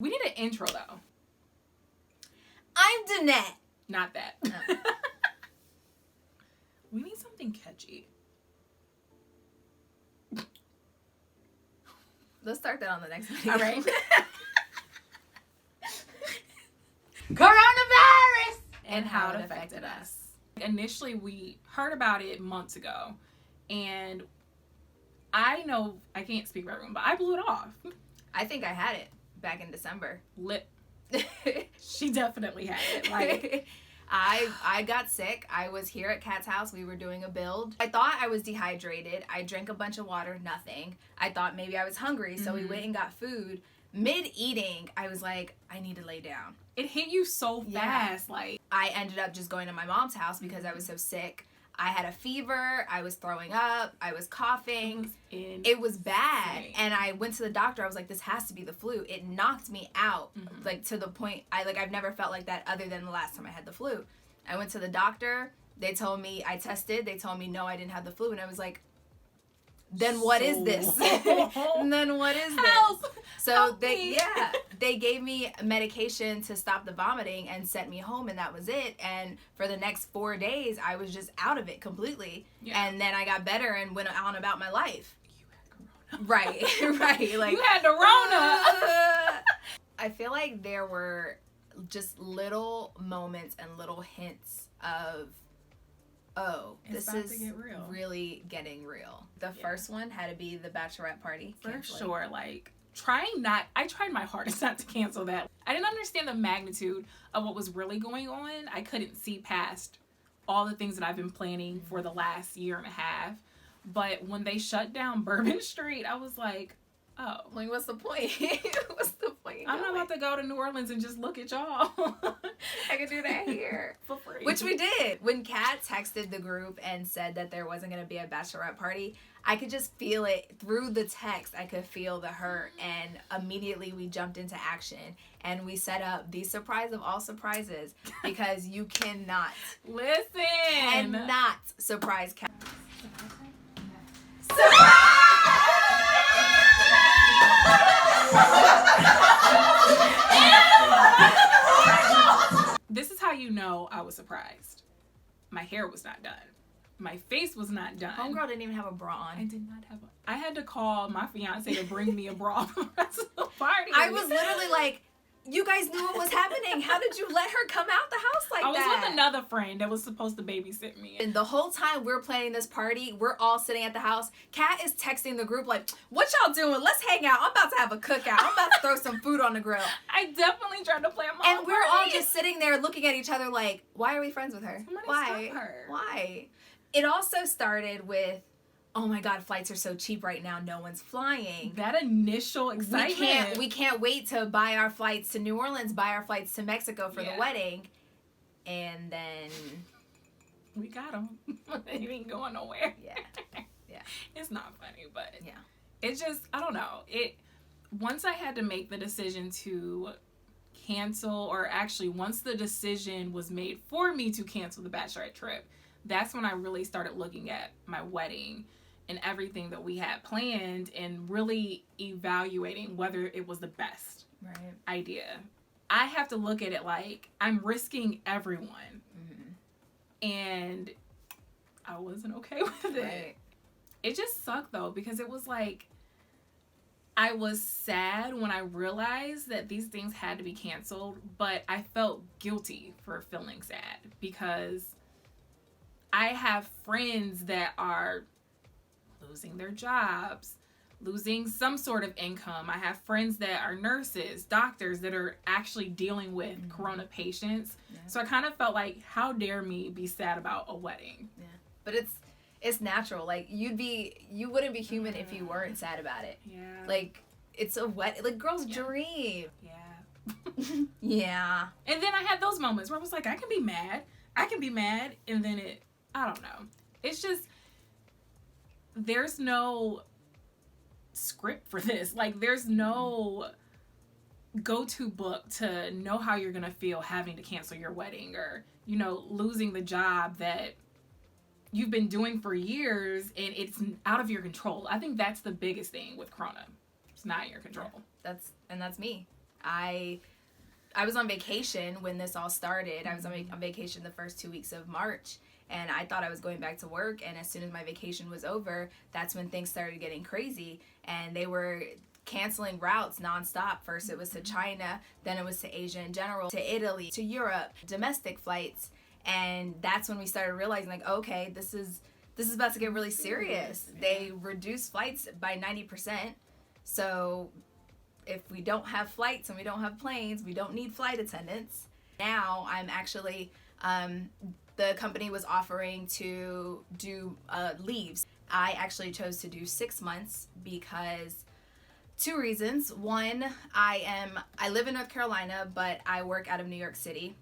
We need an intro, though. I'm Danette. Not that. No. We need something catchy. Let's start that on the next video. All right. Coronavirus! And how it affected us. Initially, we heard about it months ago. And I know, I can't speak for everyone, but I blew it off. I think I had it back in December. She definitely had it. Like, I got sick. I was here at Kat's house. We were doing a build. I thought I was dehydrated. I drank a bunch of water, nothing. I thought maybe I was hungry, so we went and got food. Mid-eating, I was like, I need to lay down. it hit you so fast. Like, I ended up just going to my mom's house because I was so sick. I had a fever. I was throwing up. I was coughing. It was bad. And I went to the doctor. I was like, this has to be the flu. It knocked me out, like, to the point, I've never felt like that other than the last time I had the flu. I went to the doctor. They told me, I tested. They told me, no, I didn't have the flu. And I was like, then what is this? And then what is Help! this? So Help they, me. they gave me medication to stop the vomiting and sent me home, and that was it. And for the next 4 days, I was just out of it completely. Yeah. And then I got better and went on about my life. You had corona. Right, right. Like, You had the Rona. I feel like there were just little moments and little hints of, oh, It's this about is to get real. really getting real. The first one had to be the bachelorette party. For canceling. sure. Like, I tried my hardest not to cancel that. I didn't understand the magnitude of what was really going on. I couldn't see past all the things that I've been planning for the last year and a half. But when they shut down Bourbon Street, I was like, oh. Like, what's the point? What's the point? I'm not about to go to New Orleans and just look at y'all. I could do that here. For free. Which we did. When Kat texted the group and said that there wasn't going to be a bachelorette party, I could just feel it through the text. I could feel the hurt, and immediately we jumped into action and we set up the surprise of all surprises, because you cannot surprise Kat. This is how you know I was surprised. My hair was not done. My face was not done. Homegirl didn't even have a bra I on. did not have I had to call my fiance to bring me a bra for the rest of the party. I was literally like, you guys knew what was happening. How did you let her come out the house like that? I was with another friend that was supposed to babysit me. And the whole time we're planning this party, we're all sitting at the house. Kat is texting the group like, what y'all doing? Let's hang out. I'm about to have a cookout. I'm about to throw some food on the grill. I definitely tried to plan my own And we're all party. just sitting there looking at each other like, why are we friends with her? Somebody Why? stop her. Why? It also started with, oh my God, flights are so cheap right now. No one's flying. That initial excitement. We can't wait to buy our flights to New Orleans, buy our flights to Mexico for the wedding. And then we got them. They ain't going nowhere. Yeah. It's not funny, but Yeah. It's just, I don't know. Once I had to make the decision to cancel, or actually once the decision was made for me to cancel the bachelorette trip, that's when I really started looking at my wedding and everything that we had planned and really evaluating whether it was the best idea. I have to look at it like I'm risking everyone. And I wasn't okay with it. Right. It just sucked though, because it was like, I was sad when I realized that these things had to be canceled, but I felt guilty for feeling sad because I have friends that are losing their jobs, losing some sort of income. I have friends that are nurses, doctors that are actually dealing with corona patients. Yeah. So I kind of felt like, how dare me be sad about a wedding? Yeah. But it's natural. Like, you wouldn't be human if you weren't sad about it. Yeah. Like, it's a like, girls dream. Yeah. Yeah. And then I had those moments where I was like, I can be mad. And then I don't know. It's just, there's no script for this. Like, there's no go-to book to know how you're going to feel having to cancel your wedding, or, losing the job that you've been doing for years and it's out of your control. I think that's the biggest thing with Corona. It's not in your control. Yeah, that's me. I was on vacation when this all started. I was on vacation the first 2 weeks of March, and I thought I was going back to work, and as soon as my vacation was over, that's when things started getting crazy, and they were canceling routes nonstop. First it was to China, then it was to Asia in general, to Italy, to Europe, domestic flights, and that's when we started realizing, like, okay, this is about to get really serious. They reduced flights by 90%, so if we don't have flights and we don't have planes, we don't need flight attendants. Now I'm actually, the company was offering to do leaves. I actually chose to do 6 months because 2 reasons. One, I live in North Carolina, but I work out of New York City.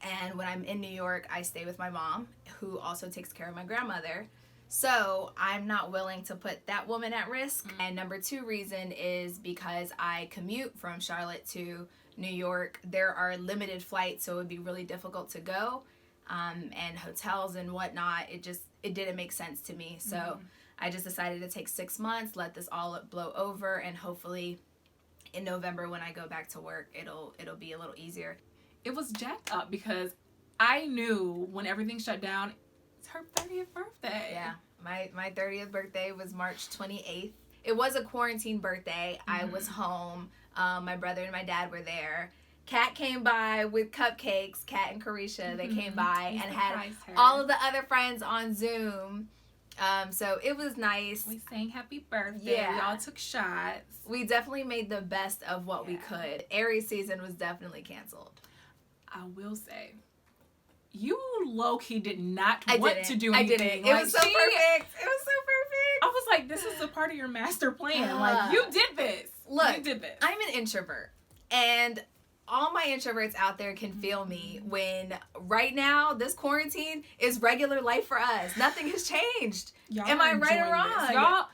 And when I'm in New York, I stay with my mom, who also takes care of my grandmother. So I'm not willing to put that woman at risk. And number 2 reason is because I commute from Charlotte to New York. There are limited flights, so it would be really difficult to go. And hotels and whatnot, it didn't make sense to me. So I just decided to take 6 months, let this all blow over, and hopefully in November when I go back to work, it'll be a little easier. It was jacked up because I knew when everything shut down, it's her 30th birthday. Yeah, my 30th birthday was March 28th. It was a quarantine birthday. I was home. My brother and my dad were there. Kat came by with cupcakes. Kat and Carisha, they came by and had all of the other friends on Zoom. So it was nice. We sang happy birthday. Yeah. We all took shots. We definitely made the best of what we could. Aries season was definitely canceled. I will say, you low-key did not want to do anything. I didn't. It was so perfect. It was so perfect. I was like, this is a part of your master plan. Like, you did this. Look, you did this. I'm an introvert. And all my introverts out there can feel me when right now this quarantine is regular life for us. Nothing has changed. Am I right or wrong?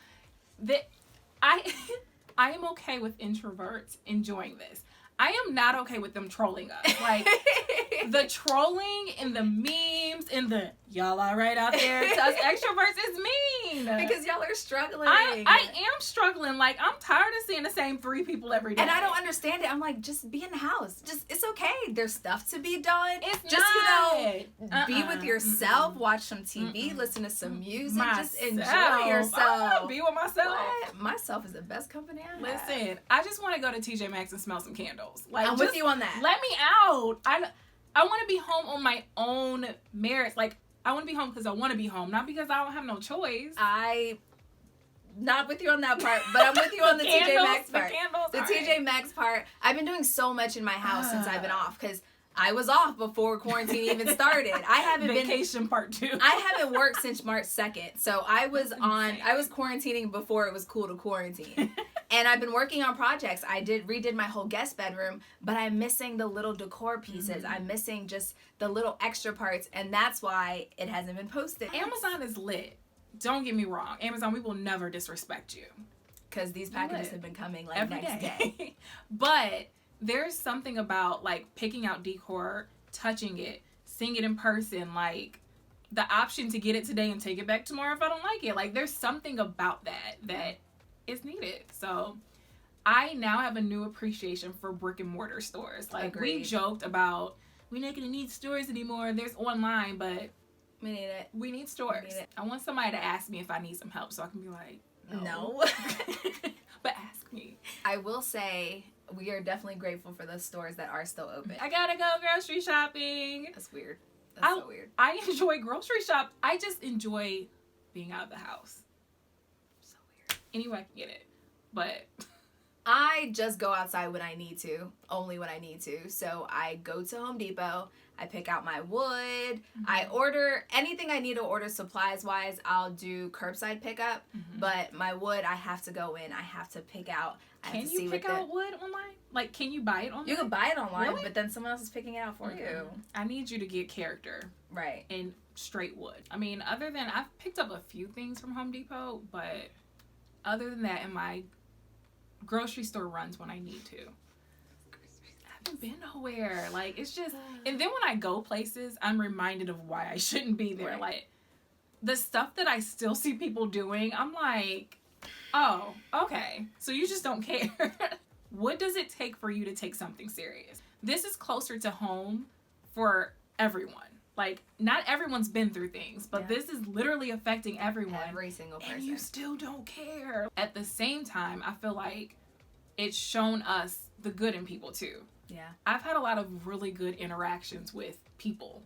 I am okay with introverts enjoying this. I am not okay with them trolling us. Like, the trolling and the memes and the y'all are right out there to us extroverts is mean. Because y'all are struggling. I am struggling. Like, I'm tired of seeing the same 3 people every day. And I don't understand it. I'm like, just be in the house. Just, it's okay. There's stuff to be done. It's just, not. Be with yourself, watch some TV, listen to some music, just enjoy yourself. I want to be with myself. What? Myself is the best company I have. Listen, I just want to go to TJ Maxx and smell some candles. Like, I'm with you on that. Let me out. I want to be home on my own merits. Like, I want to be home because I want to be home, not because I don't have no choice. Not with you on that part, but I'm with you on the TJ Maxx part. The TJ right. Maxx part. I've been doing so much in my house since I've been off because I was off before quarantine even started. I haven't Vacation part 2. I haven't worked since March 2nd. So I was quarantining before it was cool to quarantine. And I've been working on projects. I redid my whole guest bedroom, but I'm missing the little decor pieces. I'm missing just the little extra parts, and that's why it hasn't been posted. Amazon is lit. Don't get me wrong. Amazon, we will never disrespect you. Because these packages have been coming like every next day. But there's something about like picking out decor, touching it, seeing it in person, like the option to get it today and take it back tomorrow if I don't like it. Like, there's something about that is needed. So I now have a new appreciation for brick and mortar stores. Like, Agreed. We joked about we're not gonna need stores anymore. There's online, but we need it. We need stores. I want somebody to ask me if I need some help so I can be like, no. But ask me. I will say we are definitely grateful for those stores that are still open. I gotta go grocery shopping. That's weird. That's so weird. I enjoy grocery shop. I just enjoy being out of the house. So weird. Anyway, I can get it. But I just go outside when I need to. Only when I need to. So I go to Home Depot. I pick out my wood. I order anything I need to order supplies-wise. I'll do curbside pickup. But my wood, I have to go in. I have to pick out. Can you pick out wood online? Like, can you buy it online? You can buy it online, but then someone else is picking it out for you. I need you to get character. Right. And straight wood. I mean, other than, I've picked up a few things from Home Depot, but other than that, in my grocery store runs when I need to. I haven't been nowhere. Like, it's just, and then when I go places, I'm reminded of why I shouldn't be there. Right. Like, the stuff that I still see people doing, I'm like, oh, okay. So you just don't care. What does it take for you to take something serious? This is closer to home for everyone. Like, not everyone's been through things, but this is literally affecting everyone. Every single person. And you still don't care. At the same time, I feel like it's shown us the good in people too. Yeah. I've had a lot of really good interactions with people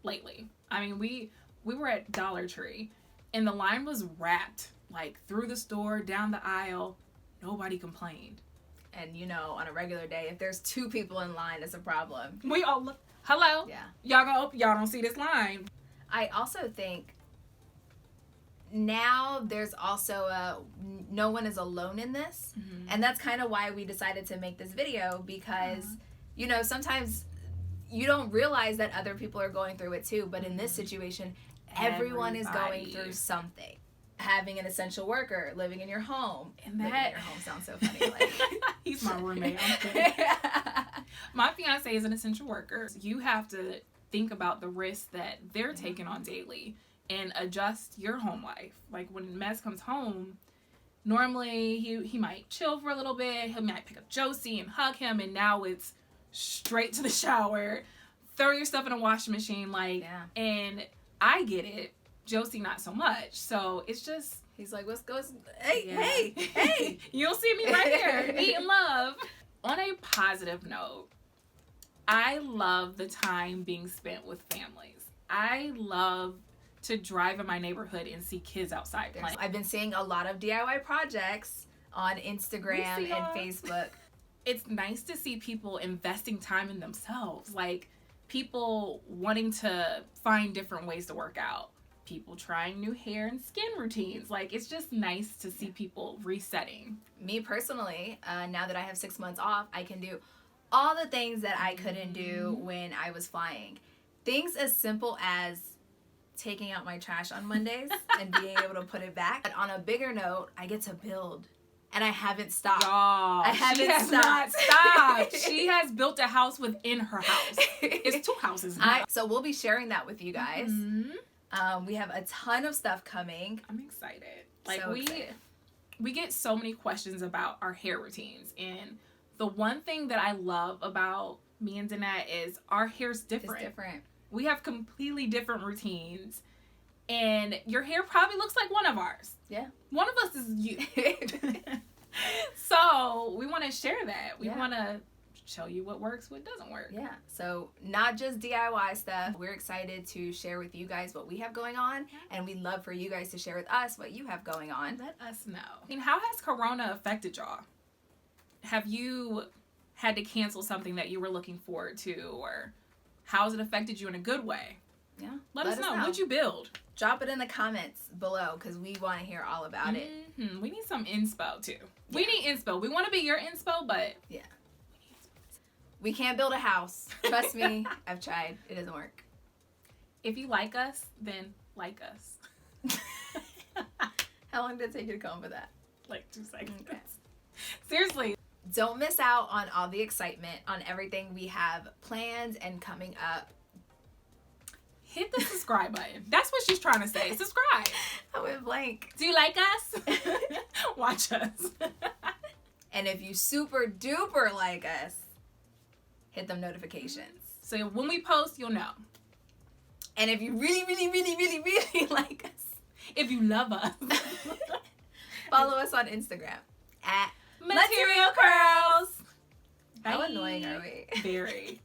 lately. I mean, we were at Dollar Tree and the line was wrapped, like, through the store, down the aisle. Nobody complained. And, you know, on a regular day, if there's 2 people in line, it's a problem. We all look, hello? Yeah. Y'all don't see this line. I also think now there's also no one is alone in this. Mm-hmm. And that's kind of why we decided to make this video, because, you know, sometimes you don't realize that other people are going through it too. But in this situation, everyone is going through something. Having an essential worker, living in your home. And that... Living in your home sounds so funny. Like, he's my roommate. I'm kidding. My fiance is an essential worker. You have to think about the risks that they're taking on daily and adjust your home life. Like, when Mez comes home, normally he might chill for a little bit. He might pick up Josie and hug him, and now it's straight to the shower, throw your stuff in a washing machine, like, and I get it. Josie not so much. So it's just, he's like, what's goes? Hey. You'll see me right here, eating love. On a positive note, I love the time being spent with families. I love to drive in my neighborhood and see kids outside playing. I've been seeing a lot of DIY projects on Instagram and Facebook. It's nice to see people investing time in themselves. Like, people wanting to find different ways to work out. People trying new hair and skin routines. Like, it's just nice to see people resetting. Me personally, now that I have 6 months off, I can do all the things that I couldn't do when I was flying. Things as simple as taking out my trash on Mondays and being able to put it back. But on a bigger note, I get to build. And I haven't stopped. Y'all, I haven't not stopped. She has built a house within her house. It's 2 houses now. So we'll be sharing that with you guys. Mm-hmm. We have a ton of stuff coming. I'm excited. Like, so we get so many questions about our hair routines, and the one thing that I love about me and Danette is our hair's different. It's different. We have completely different routines, and your hair probably looks like one of ours. Yeah. One of us is you. So we want to share that. We want to show you what works, what doesn't work. Yeah. So not just DIY stuff. We're excited to share with you guys what we have going on, and we'd love for you guys to share with us what you have going on. Let us know. I mean, how has Corona affected y'all? Have you had to cancel something that you were looking forward to, or how has it affected you in a good way? Yeah. Let us know. What'd you build? Drop it in the comments below, because we want to hear all about it. We need some inspo too. Yeah. We need inspo. We want to be your inspo, but yeah. We can't build a house. Trust me, I've tried. It doesn't work. If you like us, then like us. How long did it take you to come up with that? Like 2 seconds. Okay. Seriously. Don't miss out on all the excitement, on everything we have planned and coming up. Hit the subscribe button. That's what she's trying to say. Subscribe. I went blank. Do you like us? Watch us. And if you super duper like us, hit them notifications. So when we post, you'll know. And if you really, really, really, really, really like us, if you love us, follow us on Instagram at Material Curls. How annoying are we? Very.